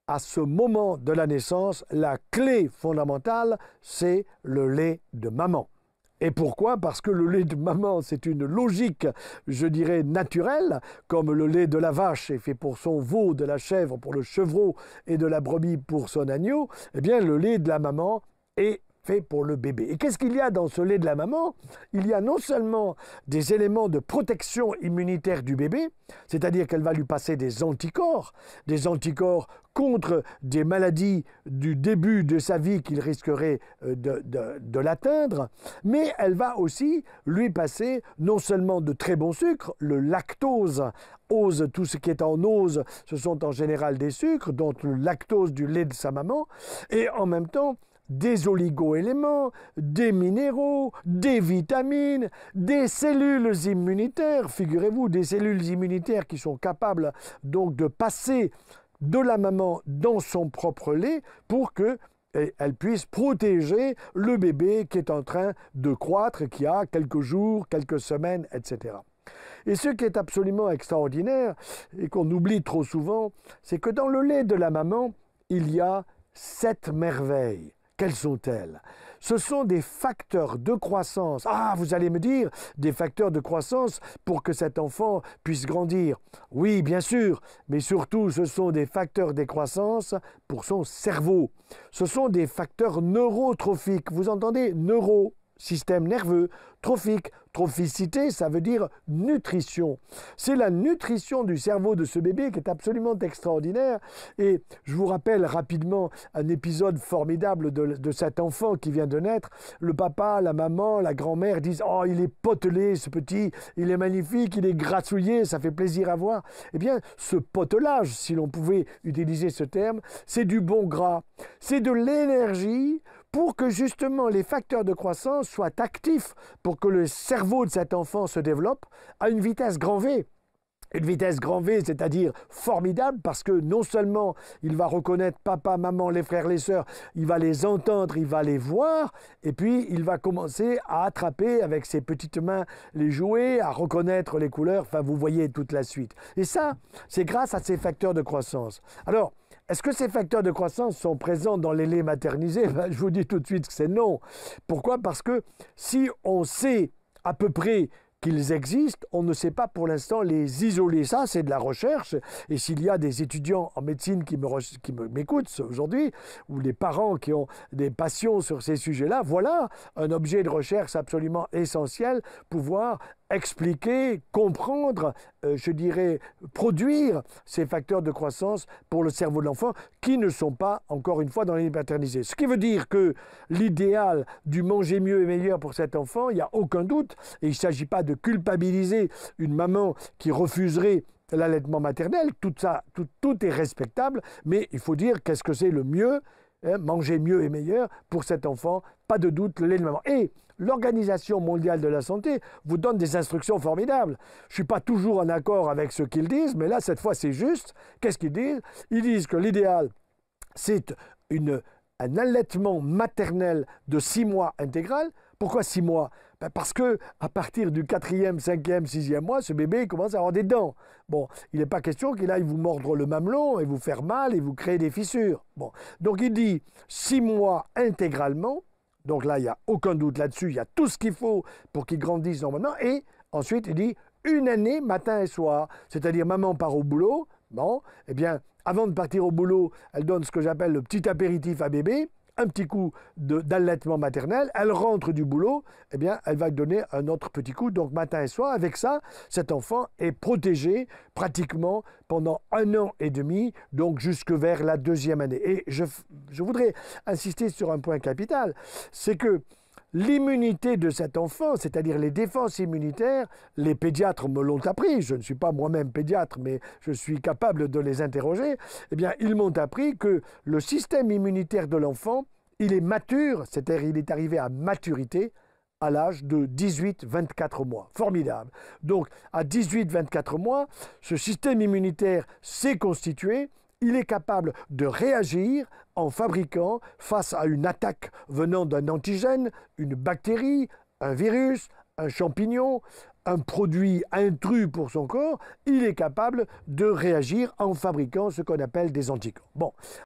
à ce moment de la naissance, la clé fondamentale, c'est le lait de maman. Et pourquoi? Parce que le lait de maman, c'est une logique, je dirais, naturelle, comme le lait de la vache est fait pour son veau, de la chèvre pour le chevreau et de la brebis pour son agneau. Eh bien, le lait de la maman est fait pour le bébé. Et qu'est-ce qu'il y a dans ce lait de la maman? Il y a non seulement des éléments de protection immunitaire du bébé, c'est-à-dire qu'elle va lui passer des anticorps contre des maladies du début de sa vie qu'il risquerait de l'atteindre, mais elle va aussi lui passer non seulement de très bons sucres, le lactose, tout ce qui est en ose, ce sont en général des sucres, donc le lactose du lait de sa maman, et en même temps des oligo-éléments, des minéraux, des vitamines, des cellules immunitaires, figurez-vous, des cellules immunitaires qui sont capables donc de passer de la maman dans son propre lait pour qu'elle puisse protéger le bébé qui est en train de croître, qui a quelques jours, quelques semaines, etc. Et ce qui est absolument extraordinaire et qu'on oublie trop souvent, c'est que dans le lait de la maman, il y a 7 merveilles. Quelles sont-elles? Ce sont des facteurs de croissance. Ah, vous allez me dire, des facteurs de croissance pour que cet enfant puisse grandir. Oui, bien sûr, mais surtout, ce sont des facteurs de croissance pour son cerveau. Ce sont des facteurs neurotrophiques. Vous entendez? Neuro, système nerveux, trophique. Trophicité, ça veut dire nutrition. C'est la nutrition du cerveau de ce bébé qui est absolument extraordinaire. Et je vous rappelle rapidement un épisode formidable de cet enfant qui vient de naître. Le papa, la maman, la grand-mère disent « Oh, il est potelé ce petit, il est magnifique, il est grassouillé, ça fait plaisir à voir. » Eh bien, ce potelage, si l'on pouvait utiliser ce terme, c'est du bon gras. C'est de l'énergie pour que justement les facteurs de croissance soient actifs, pour que le cerveau de cet enfant se développe à une vitesse grand V. Une vitesse grand V, c'est-à-dire formidable, parce que non seulement il va reconnaître papa, maman, les frères, les sœurs, il va les entendre, il va les voir, et puis il va commencer à attraper avec ses petites mains les jouets, à reconnaître les couleurs, enfin vous voyez toute la suite. Et ça, c'est grâce à ces facteurs de croissance. Alors, est-ce que ces facteurs de croissance sont présents dans les laits maternisés? Je vous dis tout de suite que c'est non. Pourquoi? Parce que si on sait à peu près qu'ils existent, on ne sait pas pour l'instant les isoler. Ça, c'est de la recherche. Et s'il y a des étudiants en médecine qui m'écoutent aujourd'hui, ou les parents qui ont des passions sur ces sujets-là, voilà un objet de recherche absolument essentiel, pouvoir expliquer, comprendre, je dirais, produire ces facteurs de croissance pour le cerveau de l'enfant qui ne sont pas, encore une fois, dans les lits maternisés. Ce qui veut dire que l'idéal du manger mieux et meilleur pour cet enfant, il n'y a aucun doute, et il ne s'agit pas de culpabiliser une maman qui refuserait l'allaitement maternel, tout ça, tout est respectable, mais il faut dire qu'est-ce que c'est le mieux, manger mieux et meilleur pour cet enfant, pas de doute, le lait de maman. Et l'Organisation mondiale de la santé vous donne des instructions formidables. Je ne suis pas toujours en accord avec ce qu'ils disent, mais là, cette fois, c'est juste. Qu'est-ce qu'ils disent? Ils disent que l'idéal, c'est un allaitement maternel de 6 mois intégral. Pourquoi 6 mois? Parce que à partir du 4e, 5e, 6e mois, ce bébé commence à avoir des dents. Bon, il n'est pas question qu'il aille vous mordre le mamelon et vous faire mal et vous créer des fissures. Bon, donc il dit 6 mois intégralement. Donc là, il n'y a aucun doute là-dessus. Il y a tout ce qu'il faut pour qu'il grandisse normalement. Et ensuite, il dit 1 année, matin et soir. C'est-à-dire, maman part au boulot. Bon, eh bien, avant de partir au boulot, elle donne ce que j'appelle le petit apéritif à bébé. Un petit coup d'allaitement maternel, elle rentre du boulot, eh bien, elle va donner un autre petit coup, donc matin et soir. Avec ça, cet enfant est protégé pratiquement pendant 1 an et demi, donc jusque vers la 2e année. Et je voudrais insister sur un point capital, c'est que l'immunité de cet enfant, c'est-à-dire les défenses immunitaires, les pédiatres me l'ont appris, je ne suis pas moi-même pédiatre, mais je suis capable de les interroger, eh bien, ils m'ont appris que le système immunitaire de l'enfant, il est mature, c'est-à-dire il est arrivé à maturité à l'âge de 18-24 mois. Formidable. Donc, à 18-24 mois, ce système immunitaire s'est constitué, il est capable de réagir en fabriquant face à une attaque venant d'un antigène, une bactérie, un virus, un champignon, un produit intrus pour son corps, il est capable de réagir en fabriquant ce qu'on appelle des anticorps. Bon,